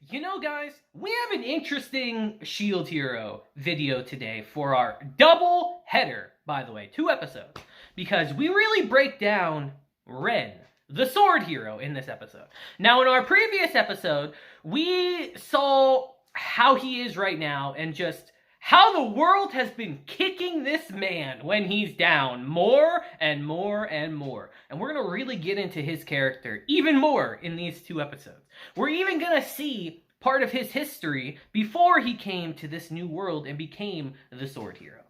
You know, guys, we have an interesting Shield Hero video today for our double header, by the way, 2 episodes, because we really break down Ren, the sword hero, in this episode. Now, in our previous episode, we saw how he is right now and just how the world has been kicking this man when he's down more and more and more. And we're going to really get into his character even more in these 2 episodes. We're even going to see part of his history before he came to this new world and became the sword hero.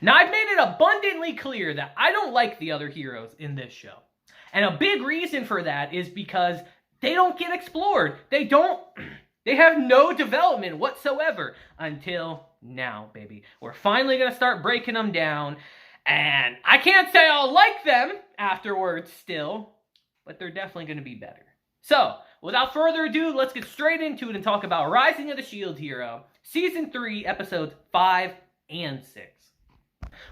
Now, I've made it abundantly clear that I don't like the other heroes in this show. And a big reason for that is because they don't get explored. They have no development whatsoever until now, baby. We're finally going to start breaking them down. And I can't say I'll like them afterwards still, but they're definitely going to be better. So, without further ado, let's get straight into it and talk about Rising of the Shield Hero, Season 3, Episodes 5 and 6.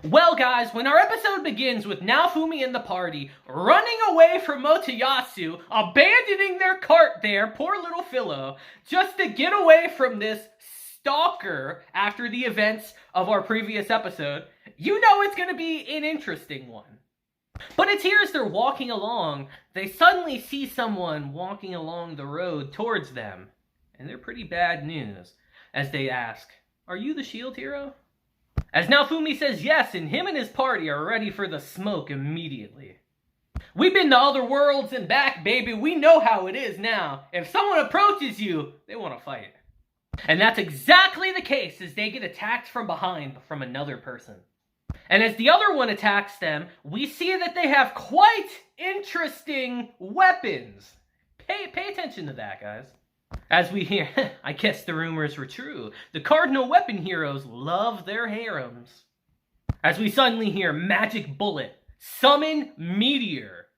Well, guys, when our episode begins with Naofumi and the party running away from Motoyasu, abandoning their cart there, poor little Philo, just to get away from this stalker after the events of our previous episode, you know it's going to be an interesting one. But it's here as they're walking along, they suddenly see someone walking along the road towards them. And they're pretty bad news, as they ask, "Are you the Shield Hero?" As Naofumi says yes, and him and his party are ready for the smoke immediately. "We've been to other worlds and back, baby. We know how it is now. If someone approaches you, they want to fight." And that's exactly the case as they get attacked from behind from another person. And as the other one attacks them, we see that they have quite interesting weapons. Pay attention to that, guys. As we hear, I guess the rumors were true. The cardinal weapon heroes love their harems. As we suddenly hear magic bullet, summon meteor.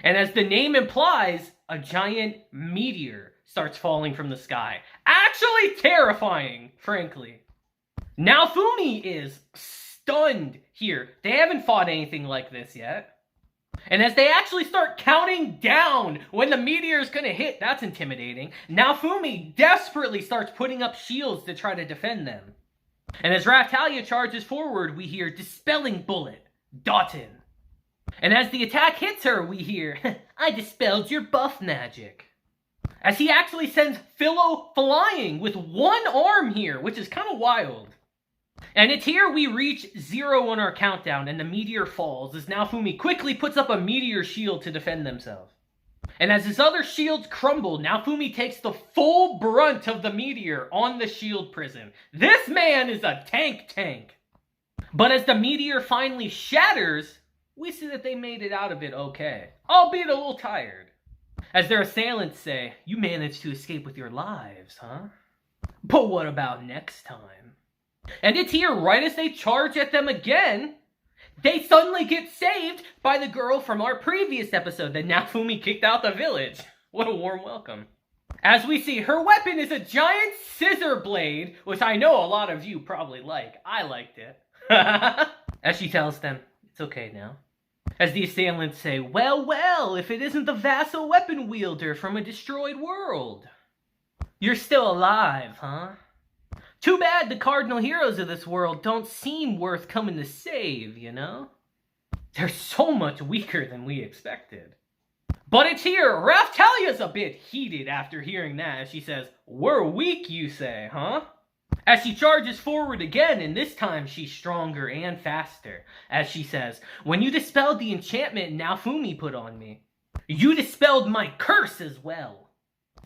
And as the name implies, a giant meteor starts falling from the sky. Actually terrifying, frankly. Naofumi is stunned here. They haven't fought anything like this yet. And as they actually start counting down when the meteor is going to hit, that's intimidating. Naofumi desperately starts putting up shields to try to defend them. And as Raftalia charges forward, we hear Dispelling Bullet, Dotton. And as the attack hits her, we hear, "I dispelled your buff magic." As he actually sends Philo flying with one arm here, which is kind of wild. And it's here we reach 0 on our countdown, and the meteor falls, as Naofumi quickly puts up a meteor shield to defend themselves. And as his other shields crumble, Naofumi takes the full brunt of the meteor on the shield prison. This man is a tank. But as the meteor finally shatters, we see that they made it out of it okay, albeit a little tired. As their assailants say, "You managed to escape with your lives, huh? But what about next time?" And it's here, right as they charge at them again, they suddenly get saved by the girl from our previous episode that Naofumi kicked out the village. What a warm welcome. As we see, her weapon is a giant scissor blade, which I know a lot of you probably like. I liked it. As she tells them, "It's okay now." As the assailants say, well, if it isn't the vassal weapon wielder from a destroyed world. "You're still alive, huh? Too bad the cardinal heroes of this world don't seem worth coming to save, you know? They're so much weaker than we expected." But it's here, Raftalia's a bit heated after hearing that, as she says, "We're weak, you say, huh?" As she charges forward again, and this time she's stronger and faster, as she says, "When you dispelled the enchantment Naofumi put on me, you dispelled my curse as well."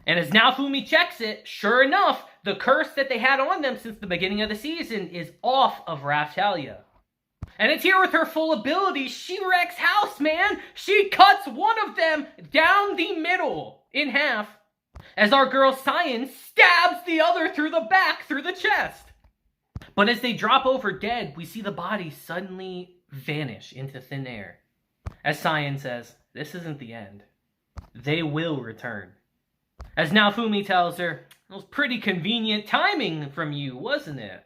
And as Naofumi checks it, sure enough, the curse that they had on them since the beginning of the season is off of Raftalia. And it's here with her full ability, she wrecks house, man! She cuts one of them down the middle, in half, as our girl Cyan stabs the other through the back, through the chest. But as they drop over dead, we see the bodies suddenly vanish into thin air. As Cyan says, "This isn't the end. They will return." As Naofumi tells her, "It was pretty convenient timing from you, wasn't it?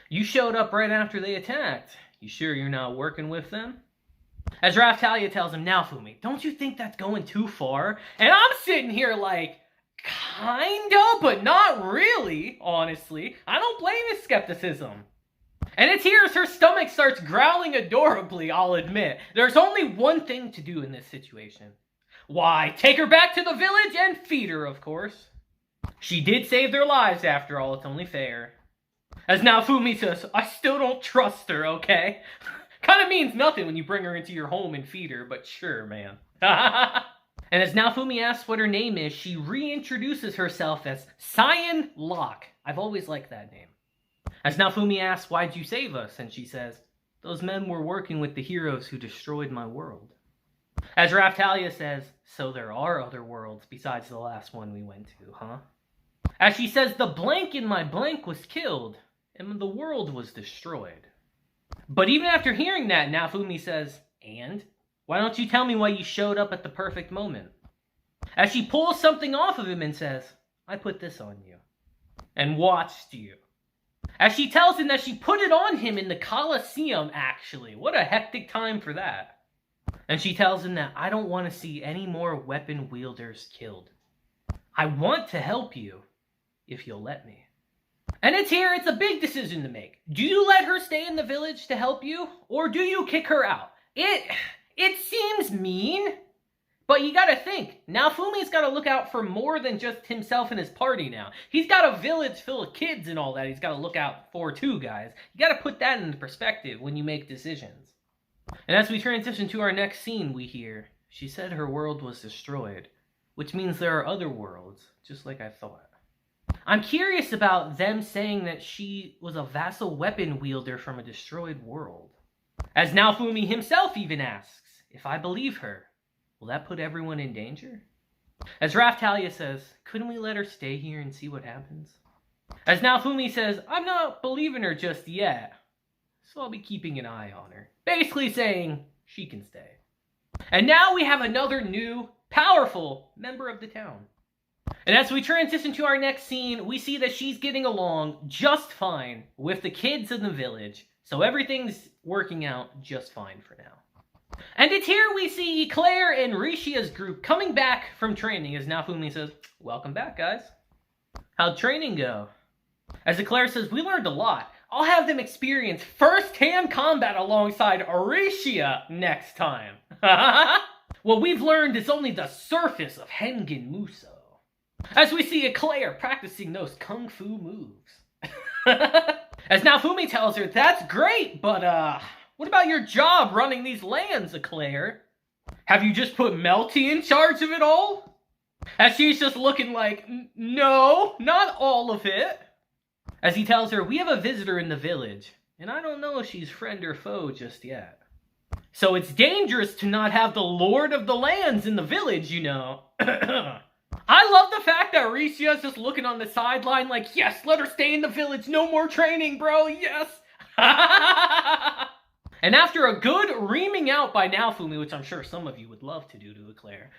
You showed up right after they attacked. You sure you're not working with them?" As Raftalia tells him, "Naofumi, don't you think that's going too far?" And I'm sitting here like, kinda, but not really, honestly. I don't blame his skepticism. And it's here as her stomach starts growling adorably, I'll admit. There's only one thing to do in this situation. Why, take her back to the village and feed her, of course. She did save their lives after all, it's only fair. As Naofumi says, I still don't trust her, okay? Kinda means nothing when you bring her into your home and feed her, but sure, man. And as Naofumi asks what her name is, she reintroduces herself as Cyan Locke. I've always liked that name. As Naofumi asks, why'd you save us? And she says, those men were working with the heroes who destroyed my world. As Raftalia says, so there are other worlds besides the last one we went to, huh? As she says, the blank in my blank was killed, and the world was destroyed. But even after hearing that, Naofumi says, and? Why don't you tell me why you showed up at the perfect moment? As she pulls something off of him and says, I put this on you. And watched you. As she tells him that she put it on him in the Colosseum, actually. What a hectic time for that. And she tells him that I don't want to see any more weapon wielders killed. I want to help you, if you'll let me. And it's a big decision to make. Do you let her stay in the village to help you? Or do you kick her out? It seems mean, but you gotta think. Naofumi's gotta look out for more than just himself and his party now. He's got a village full of kids and all that he's gotta look out for too, guys. You gotta put that into perspective when you make decisions. And as we transition to our next scene, we hear, she said her world was destroyed, which means there are other worlds, just like I thought. I'm curious about them saying that she was a vassal weapon wielder from a destroyed world. As Naofumi himself even asks, if I believe her, will that put everyone in danger? As Raftalia says, couldn't we let her stay here and see what happens? As Naofumi says, I'm not believing her just yet, so I'll be keeping an eye on her. Basically saying, she can stay. And now we have another new, powerful member of the town. And as we transition to our next scene, we see that she's getting along just fine with the kids in the village. So everything's working out just fine for now. And it's here we see Claire and Rishia's group coming back from training as Naofumi says, welcome back, guys. How'd training go? As Claire says, we learned a lot. I'll have them experience first-hand combat alongside Arishia next time. What we've learned is only the surface of Hengen Muso. As we see Claire practicing those kung fu moves. As Naofumi tells her, that's great, but what about your job running these lands, Claire? Have you just put Melty in charge of it all? As she's just looking like, no, not all of it. As he tells her, we have a visitor in the village, and I don't know if she's friend or foe just yet. So it's dangerous to not have the Lord of the Lands in the village, you know. I love the fact that Rishia's just looking on the sideline like, yes, let her stay in the village, no more training, bro, yes. And after a good reaming out by Naofumi, which I'm sure some of you would love to do to Eclair,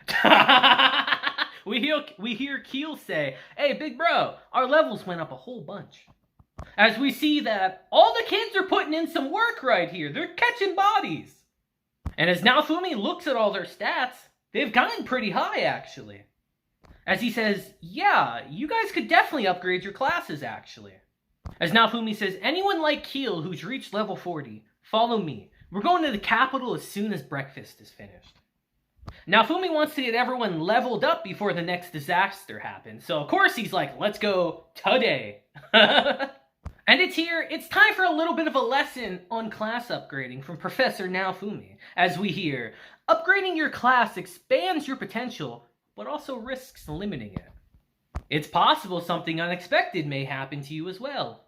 we hear Keel say, hey, big bro, our levels went up a whole bunch. As we see that all the kids are putting in some work right here. They're catching bodies. And as Naofumi looks at all their stats, they've gotten pretty high, actually. As he says, yeah, you guys could definitely upgrade your classes, actually. As Naofumi says, anyone like Keel who's reached level 40, follow me. We're going to the capital as soon as breakfast is finished. Naofumi wants to get everyone leveled up before the next disaster happens. So, of course, he's like, let's go today. And it's time for a little bit of a lesson on class upgrading from Professor Naofumi. As we hear, upgrading your class expands your potential, but also risks limiting it. It's possible something unexpected may happen to you as well.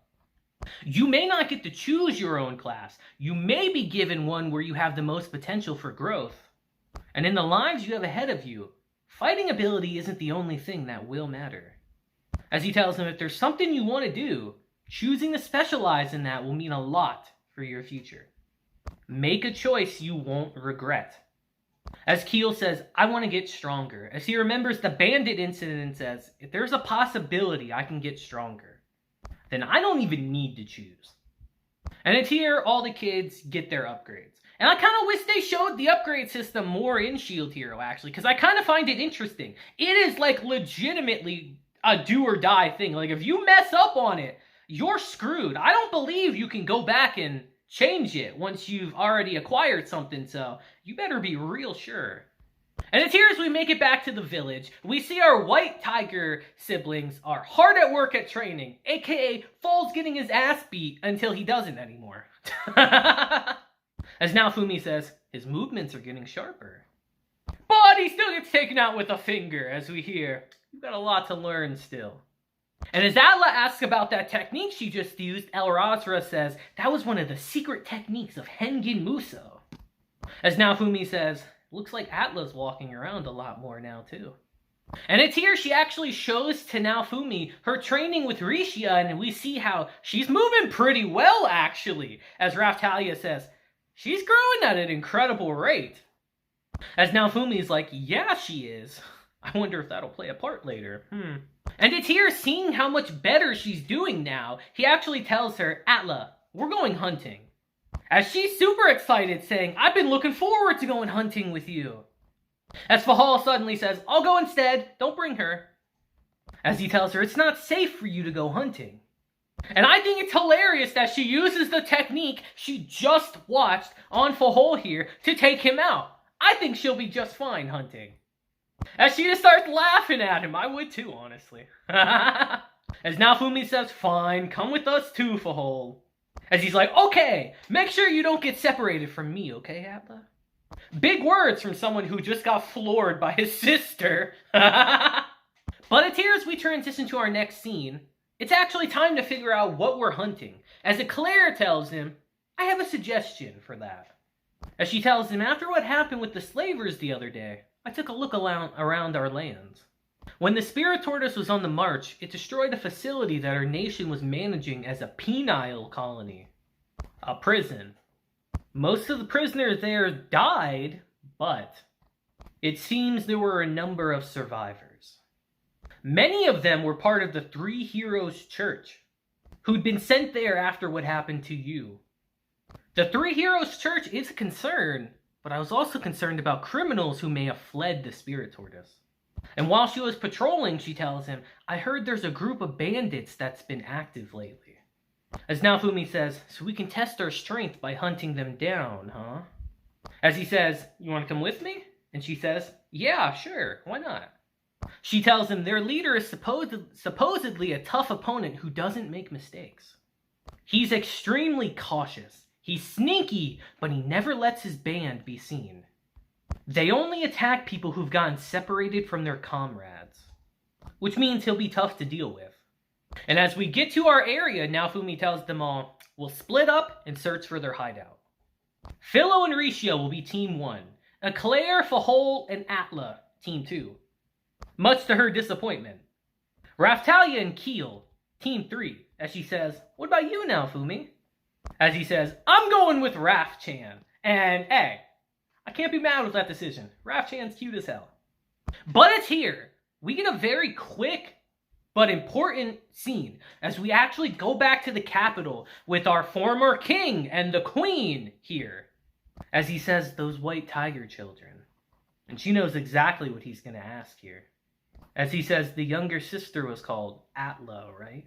You may not get to choose your own class. You may be given one where you have the most potential for growth. And in the lives you have ahead of you, fighting ability isn't the only thing that will matter. As he tells him, if there's something you want to do, choosing to specialize in that will mean a lot for your future. Make a choice you won't regret. As Keel says, I want to get stronger. As he remembers the bandit incident and says, if there's a possibility I can get stronger, then I don't even need to choose. And it's here all the kids get their upgrades. And I kind of wish they showed the upgrade system more in Shield Hero, actually, because I kind of find it interesting. It is like legitimately, a do or die thing. Like, if you mess up on it, you're screwed. I don't believe you can go back and change it once you've already acquired something, so you better be real sure. And it's here as we make it back to the village. We see our white tiger siblings are hard at work at training, aka Fall's getting his ass beat until he doesn't anymore. As now Fumi says, his movements are getting sharper. But he still gets taken out with a finger, as we hear. You've got a lot to learn still. And as Atla asks about that technique she just used, El Razra says that was one of the secret techniques of Hengen Muso. As now Fumi says, looks like Atla's walking around a lot more now too. And it's here she actually shows to Naofumi her training with Rishia, and we see how she's moving pretty well actually. As Raftalia says, she's growing at an incredible rate. As Naofumi's like, yeah she is. I wonder if that'll play a part later. And it's here, seeing how much better she's doing now, he actually tells her, Atla, we're going hunting. As she's super excited, saying, I've been looking forward to going hunting with you. As Fahal suddenly says, I'll go instead, don't bring her. As he tells her, it's not safe for you to go hunting. And I think it's hilarious that she uses the technique she just watched on Fahal here to take him out. I think she'll be just fine hunting. As she just starts laughing at him. I would too, honestly. As Naofumi says, fine, come with us too, Fahal. As he's like, okay, make sure you don't get separated from me, okay, Atla? Big words from someone who just got floored by his sister. But it's here as we transition to our next scene. It's actually time to figure out what we're hunting. As Eclair tells him, I have a suggestion for that. As she tells him, after what happened with the slavers the other day, I took a look around our lands. When the Spirit Tortoise was on the march, it destroyed a facility that our nation was managing as a penile colony. A prison. Most of the prisoners there died, but it seems there were a number of survivors. Many of them were part of the Three Heroes Church, who'd been sent there after what happened to you. The Three Heroes Church is a concern, but I was also concerned about criminals who may have fled the Spirit Tortoise. And while she was patrolling, she tells him, I heard there's a group of bandits that's been active lately. As Naofumi says, so we can test our strength by hunting them down, huh? As he says, you want to come with me? And she says, yeah, sure, why not? She tells him their leader is supposedly a tough opponent who doesn't make mistakes. He's extremely cautious. He's sneaky, but he never lets his band be seen. They only attack people who've gotten separated from their comrades, which means he'll be tough to deal with. And as we get to our area, Naofumi tells them all, we'll split up and search for their hideout. Philo and Rishia will be Team 1. Eclair, Fahal, and Atla, Team 2. Much to her disappointment. Raftalia and Keel, Team 3, as she says, what about you now, Fumi? As he says, I'm going with Raf-chan. And hey, I can't be mad with that decision. Raf-chan's cute as hell. But it's here. We get a very quick but important scene as we actually go back to the capital with our former king and the queen here. As he says, those white tiger children. And she knows exactly what he's going to ask here. As he says, the younger sister was called Atla, right?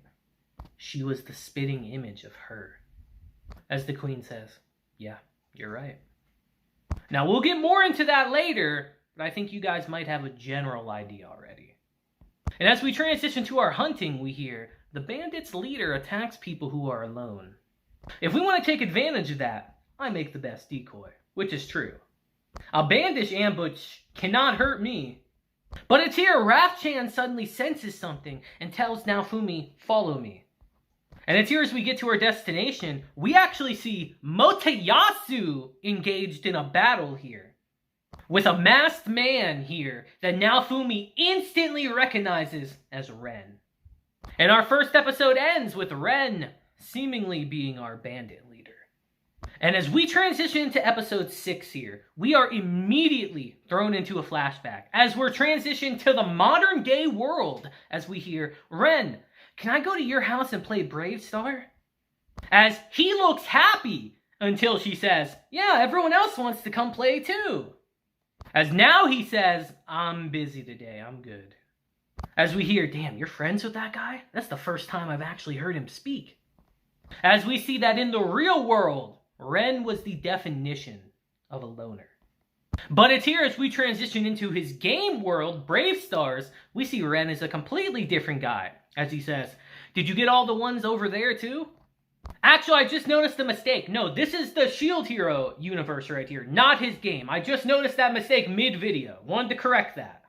She was the spitting image of her. As the queen says, yeah, you're right. Now, we'll get more into that later, but I think you guys might have a general idea already. And as we transition to our hunting, we hear, the bandit's leader attacks people who are alone. If we want to take advantage of that, I make the best decoy, which is true. A bandit ambush cannot hurt me. But it's here, Raf-chan suddenly senses something and tells Naofumi, follow me. And it's here as we get to our destination, we actually see Motoyasu engaged in a battle here. With a masked man here that Naofumi instantly recognizes as Ren. And our first episode ends with Ren seemingly being our bandit leader. And as we transition into episode 6 here, we are immediately thrown into a flashback as we're transitioned to the modern day world as we hear, Ren, can I go to your house and play Brave Star? As he looks happy until she says, yeah, everyone else wants to come play too. As now he says, I'm busy today, I'm good. As we hear, damn, you're friends with that guy? That's the first time I've actually heard him speak. As we see that in the real world, Ren was the definition of a loner. But it's here as we transition into his game world, Brave Stars, we see Ren is a completely different guy. As he says, did you get all the ones over there too? Actually, I just noticed a mistake. No, this is the Shield Hero universe right here, not his game. I just noticed that mistake mid-video. Wanted to correct that.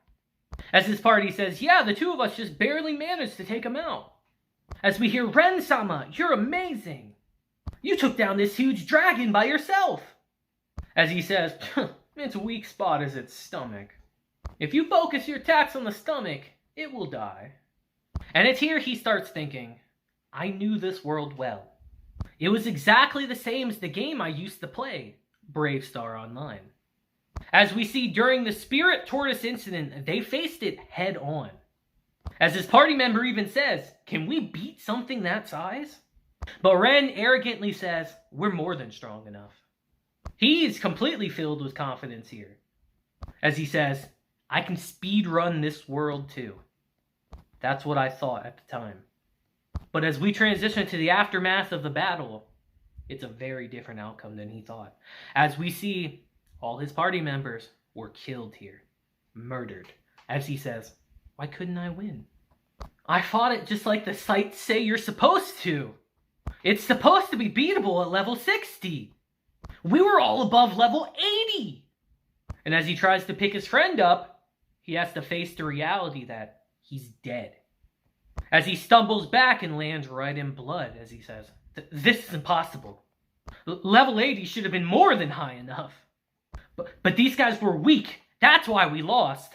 As his party says, yeah, the two of us just barely managed to take him out. As we hear, Ren-sama, you're amazing. You took down this huge dragon by yourself. As he says, its weak spot is its stomach. If you focus your attacks on the stomach, it will die. And it's here he starts thinking, I knew this world well. It was exactly the same as the game I used to play, Brave Star Online. As we see during the Spirit Tortoise incident, they faced it head on. As his party member even says, can we beat something that size? But Ren arrogantly says, we're more than strong enough. He's completely filled with confidence here. As he says, I can speed run this world too. That's what I thought at the time. But as we transition to the aftermath of the battle, it's a very different outcome than he thought. As we see all his party members were killed here, murdered. As he says, why couldn't I win? I fought it just like the sites say you're supposed to. It's supposed to be beatable at level 60. We were all above level 80. And as he tries to pick his friend up, he has to face the reality that he's dead. As he stumbles back and lands right in blood, as he says, this is impossible. Level 80 should have been more than high enough. But these guys were weak. That's why we lost.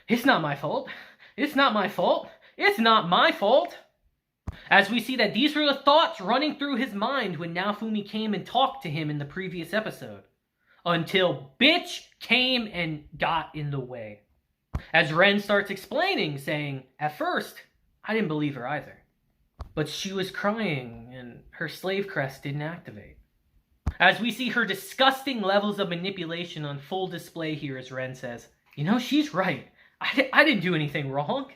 It's not my fault. It's not my fault. It's not my fault. As we see that these were the thoughts running through his mind when Naofumi came and talked to him in the previous episode. Until bitch came and got in the way. As Ren starts explaining, saying, at first, I didn't believe her either. But she was crying and her slave crest didn't activate. As we see her disgusting levels of manipulation on full display here as Ren says, you know, she's right. I didn't do anything wrong.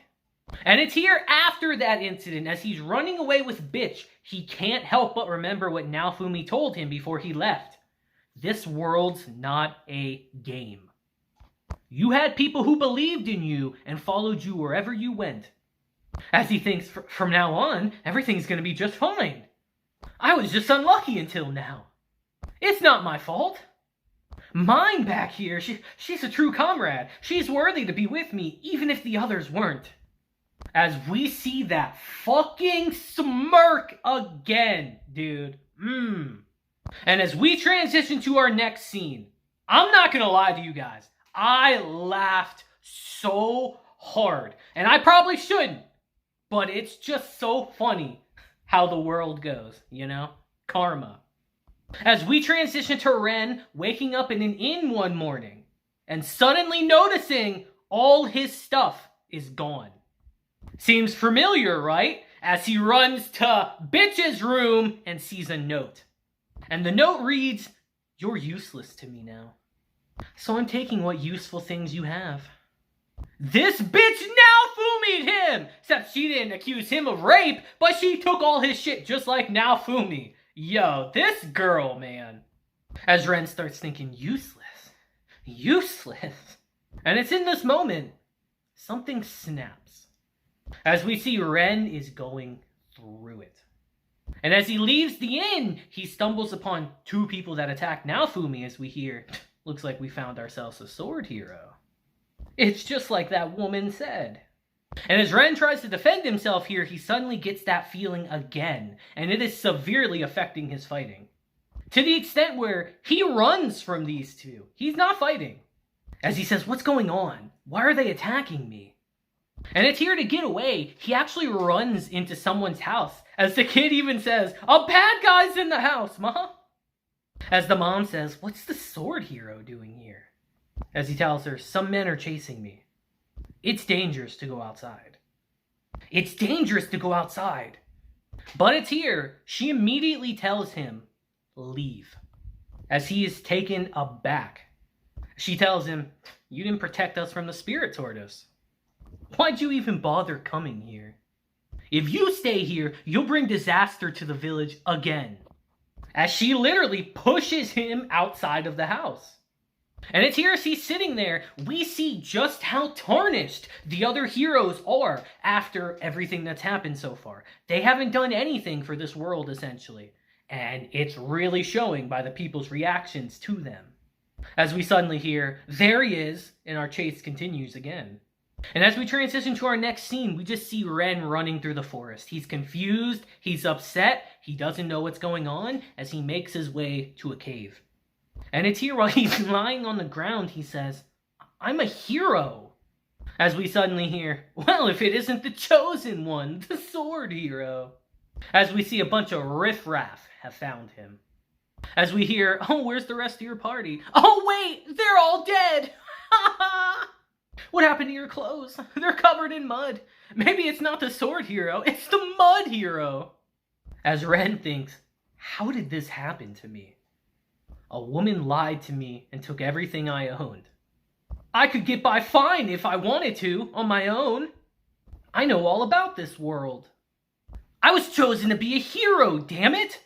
And it's here after that incident, as he's running away with bitch, he can't help but remember what Naofumi told him before he left. This world's not a game. You had people who believed in you and followed you wherever you went. As he thinks, from now on, everything's going to be just fine. I was just unlucky until now. It's not my fault. Mine back here, she's a true comrade. She's worthy to be with me, even if the others weren't. As we see that fucking smirk again, dude. And as we transition to our next scene, I'm not going to lie to you guys. I laughed so hard. And I probably shouldn't. But it's just so funny how the world goes, you know? Karma. As we transition to Ren waking up in an inn one morning and suddenly noticing all his stuff is gone. Seems familiar, right? As he runs to bitch's room and sees a note. And the note reads, you're useless to me now. So I'm taking what useful things you have. This bitch Naofumi'd him! Except she didn't accuse him of rape, but she took all his shit just like Naofumi. Yo, this girl, man. As Ren starts thinking, useless. Useless. And it's in this moment, something snaps. As we see Ren is going through it. And as he leaves the inn, he stumbles upon two people that attack Naofumi as we hear, looks like we found ourselves a sword hero. It's just like that woman said. And as Ren tries to defend himself here, he suddenly gets that feeling again, and it is severely affecting his fighting. To the extent where he runs from these two. He's not fighting. As he says, what's going on? Why are they attacking me? And it's here to get away. He actually runs into someone's house. As the kid even says, a bad guy's in the house, Mom. As the mom says, what's the sword hero doing here? As he tells her, some men are chasing me. It's dangerous to go outside. It's dangerous to go outside. But it's here. She immediately tells him, leave. As he is taken aback. She tells him, you didn't protect us from the spirit tortoise. Why'd you even bother coming here? If you stay here, you'll bring disaster to the village again. As she literally pushes him outside of the house. And it's here as he's sitting there, we see just how tarnished the other heroes are after everything that's happened so far. They haven't done anything for this world, essentially. And it's really showing by the people's reactions to them. As we suddenly hear, there he is, and our chase continues again. And as we transition to our next scene, we just see Ren running through the forest. He's confused, he's upset, he doesn't know what's going on as he makes his way to a cave. And it's here while he's lying on the ground, he says, I'm a hero. As we suddenly hear, well, if it isn't the chosen one, the sword hero. As we see a bunch of riffraff have found him. As we hear, oh, where's the rest of your party? Oh, wait, they're all dead. What happened to your clothes? They're covered in mud. Maybe it's not the sword hero, it's the mud hero. As Ren thinks, how did this happen to me? A woman lied to me and took everything I owned. I could get by fine if I wanted to, on my own. I know all about this world. I was chosen to be a hero, damn it!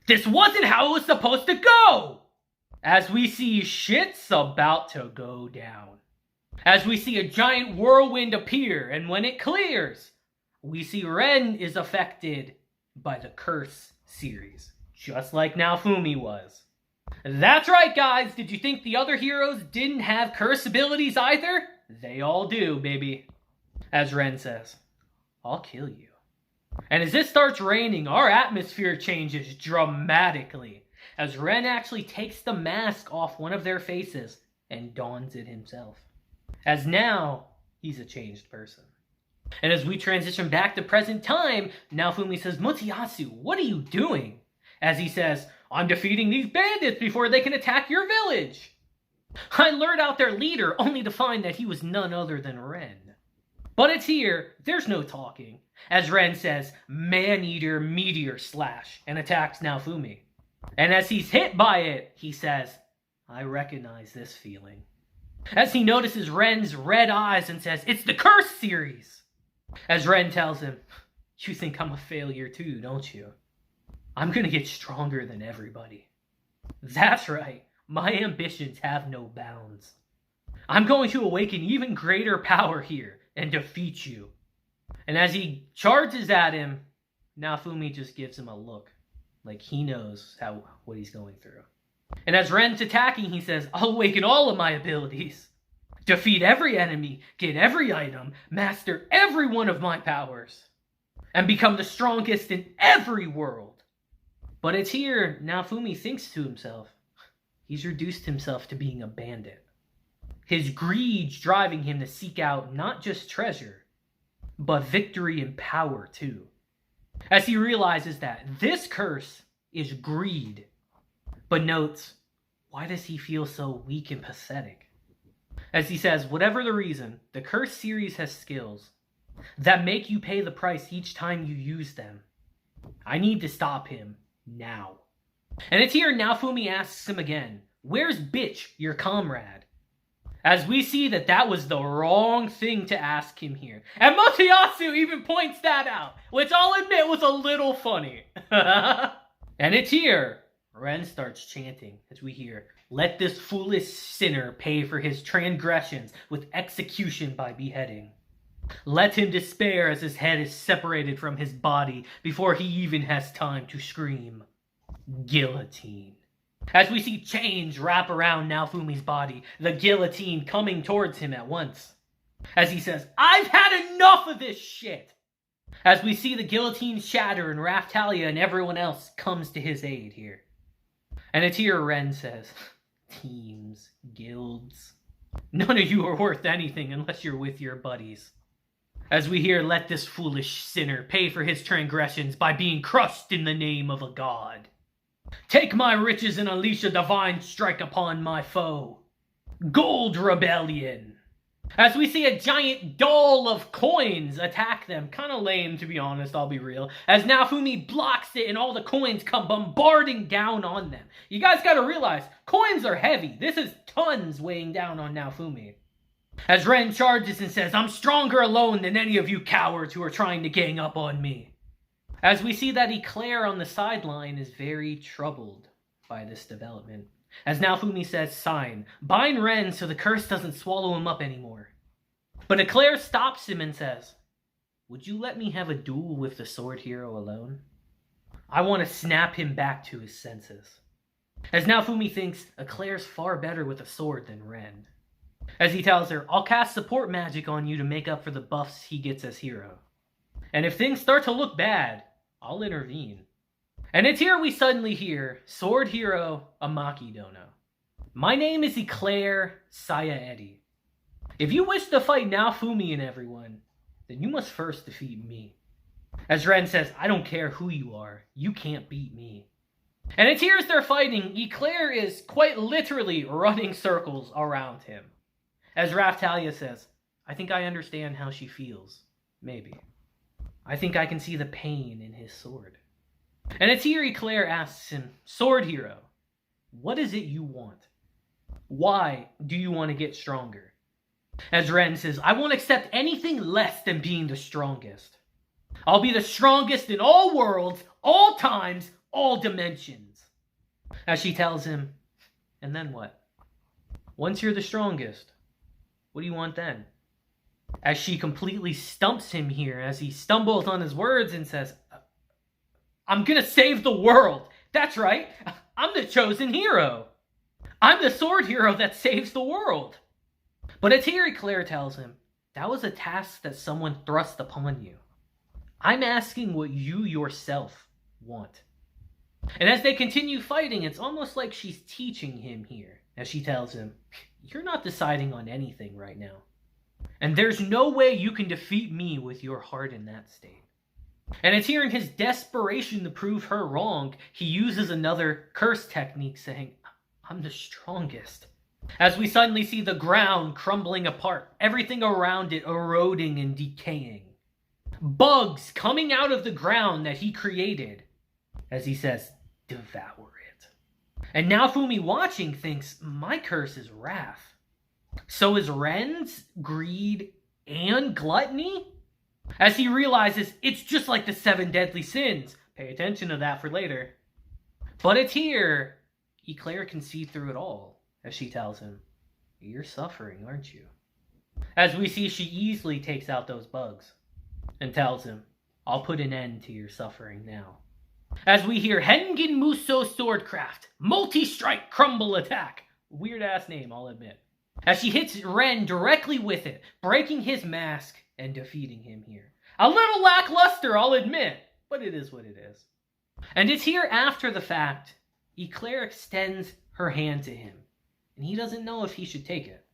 This wasn't how it was supposed to go! As we see shit's about to go down. As we see a giant whirlwind appear, and when it clears, we see Ren is affected by the Curse series, just like Naofumi was. That's right, guys! Did you think the other heroes didn't have curse abilities either? They all do, baby. As Ren says, I'll kill you. And as it starts raining, our atmosphere changes dramatically, as Ren actually takes the mask off one of their faces and dons it himself. As now, he's a changed person. And as we transition back to present time, Naofumi says, Mutsuyasu, what are you doing? As he says, I'm defeating these bandits before they can attack your village. I lured out their leader only to find that he was none other than Ren. But it's here, there's no talking, as Ren says, Man-Eater Meteor Slash, and attacks Naofumi. And as he's hit by it, he says, I recognize this feeling. As he notices Ren's red eyes and says, it's the Curse series. As Ren tells him, you think I'm a failure too, don't you? I'm gonna get stronger than everybody. That's right, my ambitions have no bounds. I'm going to awaken even greater power here and defeat you. And as he charges at him, Naofumi just gives him a look, like he knows what he's going through. And as Ren's attacking, he says, I'll awaken all of my abilities. Defeat every enemy, get every item, master every one of my powers, and become the strongest in every world. But it's here Naofumi thinks to himself, he's reduced himself to being a bandit. His greed's driving him to seek out not just treasure, but victory and power too. As he realizes that this curse is greed, but notes, why does he feel so weak and pathetic? As he says, whatever the reason, the Curse series has skills that make you pay the price each time you use them. I need to stop him now. And it's here Naofumi asks him again, where's Bitch, your comrade? As we see that was the wrong thing to ask him here. And Mutsuyasu even points that out, which I'll admit was a little funny. And it's here Ren starts chanting as we hear, let this foolish sinner pay for his transgressions with execution by beheading. Let him despair as his head is separated from his body before he even has time to scream. Guillotine. As we see chains wrap around Naofumi's body, the guillotine coming towards him at once. As he says, I've had enough of this shit! As we see the guillotine shatter and Raftalia and everyone else comes to his aid here. And it's here Ren says, teams, guilds, none of you are worth anything unless you're with your buddies. As we hear, let this foolish sinner pay for his transgressions by being crushed in the name of a god. Take my riches and unleash a divine strike upon my foe. Gold Rebellion. As we see a giant doll of coins attack them. Kind of lame, to be honest, I'll be real. As Naofumi blocks it and all the coins come bombarding down on them. You guys gotta realize, coins are heavy. This is tons weighing down on Naofumi. As Ren charges and says, I'm stronger alone than any of you cowards who are trying to gang up on me. As we see that Eclair on the sideline is very troubled by this development. As Naofumi says, sign, bind Ren so the curse doesn't swallow him up anymore. But Eclair stops him and says, would you let me have a duel with the sword hero alone? I want to snap him back to his senses. As Naofumi thinks Eclair's far better with a sword than Ren. As he tells her, I'll cast support magic on you to make up for the buffs he gets as hero. And if things start to look bad, I'll intervene. And it's here we suddenly hear Sword Hero Amaki Dono. My name is Eclair Sayaedi. If you wish to fight Naofumi and everyone, then you must first defeat me. As Ren says, I don't care who you are, you can't beat me. And it's here as they're fighting, Eclair is quite literally running circles around him. As Raftalia says, I think I understand how she feels. Maybe. I think I can see the pain in his sword. And it's here Eclair asks him, Sword Hero, what is it you want? Why do you want to get stronger? As Ren says, I won't accept anything less than being the strongest. I'll be the strongest in all worlds, all times, all dimensions. As she tells him, and then what? Once you're the strongest, what do you want then? As she completely stumps him here as he stumbles on his words and says, I'm gonna save the world. That's right. I'm the chosen hero. I'm the sword hero that saves the world. But it's here Eclair tells him, that was a task that someone thrust upon you. I'm asking what you yourself want. And as they continue fighting, it's almost like she's teaching him here. As she tells him, you're not deciding on anything right now. And there's no way you can defeat me with your heart in that state. And it's here in his desperation to prove her wrong, he uses another curse technique saying, I'm the strongest. As we suddenly see the ground crumbling apart, everything around it eroding and decaying. Bugs coming out of the ground that he created. As he says, devour it. And Naofumi watching thinks, my curse is wrath. So is Ren's greed and gluttony? As he realizes it's just like the 7 deadly sins. Pay attention to that for later. But it's here Eclair can see through it all, as she tells him, you're suffering, aren't you? As we see she easily takes out those bugs and tells him, I'll put an end to your suffering now. As we hear Hengen Muso Swordcraft, multi-strike crumble attack. Weird ass name, I'll admit. As she hits Ren directly with it, breaking his mask and defeating him here. A little lackluster, I'll admit, but it is what it is. And it's here after the fact, Eclair extends her hand to him, and he doesn't know if he should take it.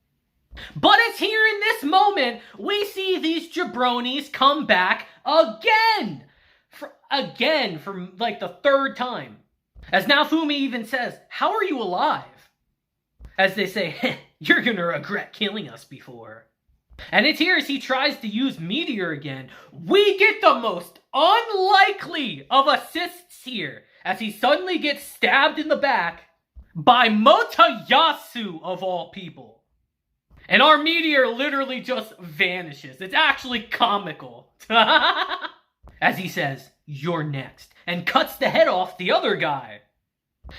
But it's here in this moment, we see these jabronis come back again! For like the 3rd time. As Naofumi even says, how are you alive? As they say, you're gonna regret killing us before. And it's here as he tries to use Meteor again. We get the most unlikely of assists here. As he suddenly gets stabbed in the back by Motoyasu of all people. And our Meteor literally just vanishes. It's actually comical. As he says, you're next. And cuts the head off the other guy.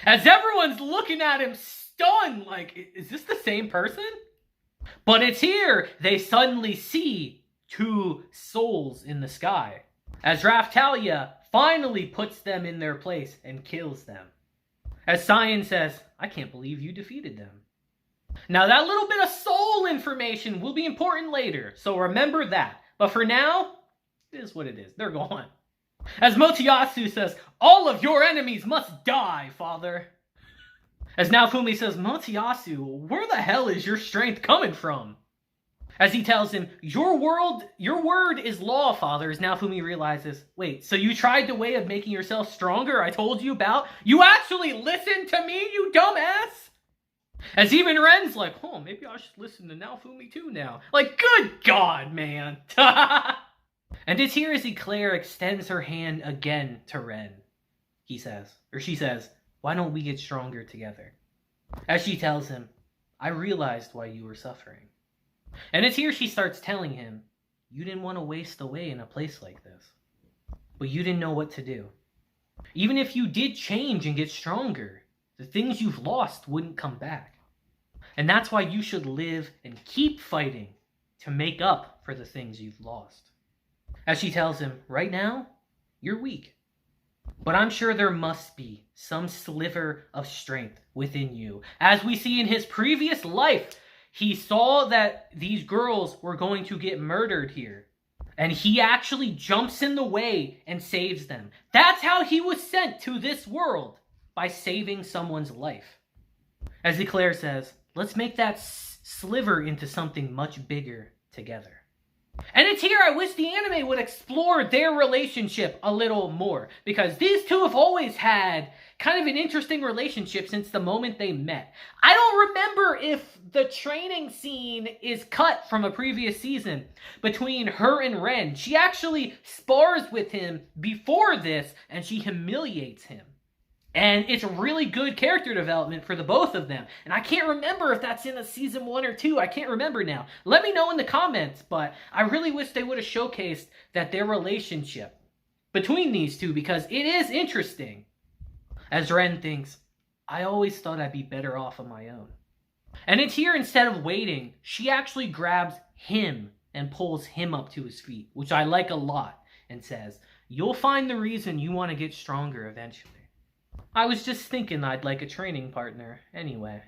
As everyone's looking at him stunned, like, is this the same person? But it's here they suddenly see 2 souls in the sky. As Raftalia finally puts them in their place and kills them. As Cyan says, I can't believe you defeated them. Now that little bit of soul information will be important later, so remember that. But for now, it is what it is. They're gone. As Motoyasu says, all of your enemies must die, father. As Naofumi says, Motoyasu, where the hell is your strength coming from? As he tells him, your word is law, father. As Naofumi realizes, wait, so you tried the way of making yourself stronger I told you about? You actually listened to me, you dumbass? As even Ren's like, oh, maybe I should listen to Naofumi too now. Like, good God, man. And it's here as Eclair extends her hand again to Ren. She says, why don't we get stronger together? As she tells him, I realized why you were suffering. And it's here she starts telling him, you didn't want to waste away in a place like this, but you didn't know what to do. Even if you did change and get stronger, the things you've lost wouldn't come back. And that's why you should live and keep fighting to make up for the things you've lost. As she tells him, right now, you're weak. But I'm sure there must be some sliver of strength within you. As we see in his previous life, he saw that these girls were going to get murdered here. And he actually jumps in the way and saves them. That's how he was sent to this world, by saving someone's life. As Eclair says, let's make that sliver into something much bigger together. And it's here I wish the anime would explore their relationship a little more, because these two have always had kind of an interesting relationship since the moment they met. I don't remember if the training scene is cut from a previous season between her and Ren. She actually spars with him before this, and she humiliates him. And it's really good character development for the both of them. And I can't remember if that's in a season 1 or 2. I can't remember now. Let me know in the comments, but I really wish they would have showcased that their relationship between these two, because it is interesting. As Ren thinks, I always thought I'd be better off on my own. And it's here, instead of waiting, she actually grabs him and pulls him up to his feet, which I like a lot, and says, you'll find the reason you want to get stronger eventually. I was just thinking I'd like a training partner anyway.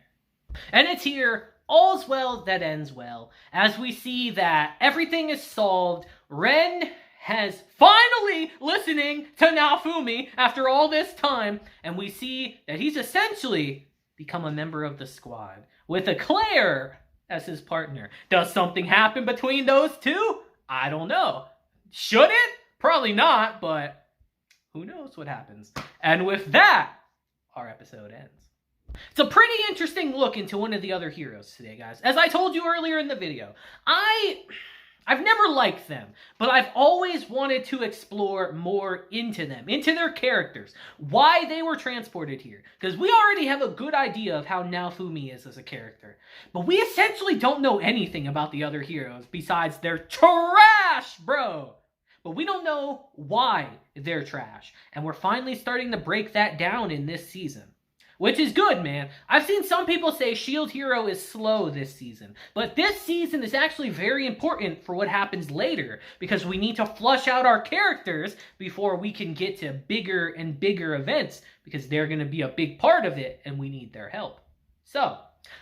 And it's here, all's well that ends well, as we see that everything is solved. Ren has finally listening to Naofumi after all this time, and we see that he's essentially become a member of the squad, with Eclair as his partner. Does something happen between those two? I don't know. Should it? Probably not, but who knows what happens. And with that, our episode ends. It's a pretty interesting look into one of the other heroes today, guys. As I told you earlier in the video, I've never liked them, but I've always wanted to explore more into them, into their characters, why they were transported here. Because we already have a good idea of how Naofumi is as a character, but we essentially don't know anything about the other heroes besides they're trash, bro. But we don't know why they're trash. And we're finally starting to break that down in this season. Which is good, man. I've seen some people say Shield Hero is slow this season. But this season is actually very important for what happens later. Because we need to flush out our characters before we can get to bigger and bigger events. Because they're going to be a big part of it and we need their help. So,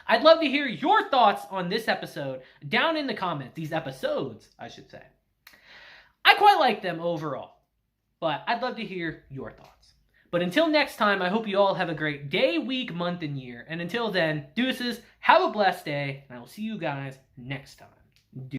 I'd love to hear your thoughts on this episode down in the comments. These episodes, I should say. I quite like them overall, but I'd love to hear your thoughts. But until next time, I hope you all have a great day, week, month, and year. And until then, deuces, have a blessed day, and I will see you guys next time.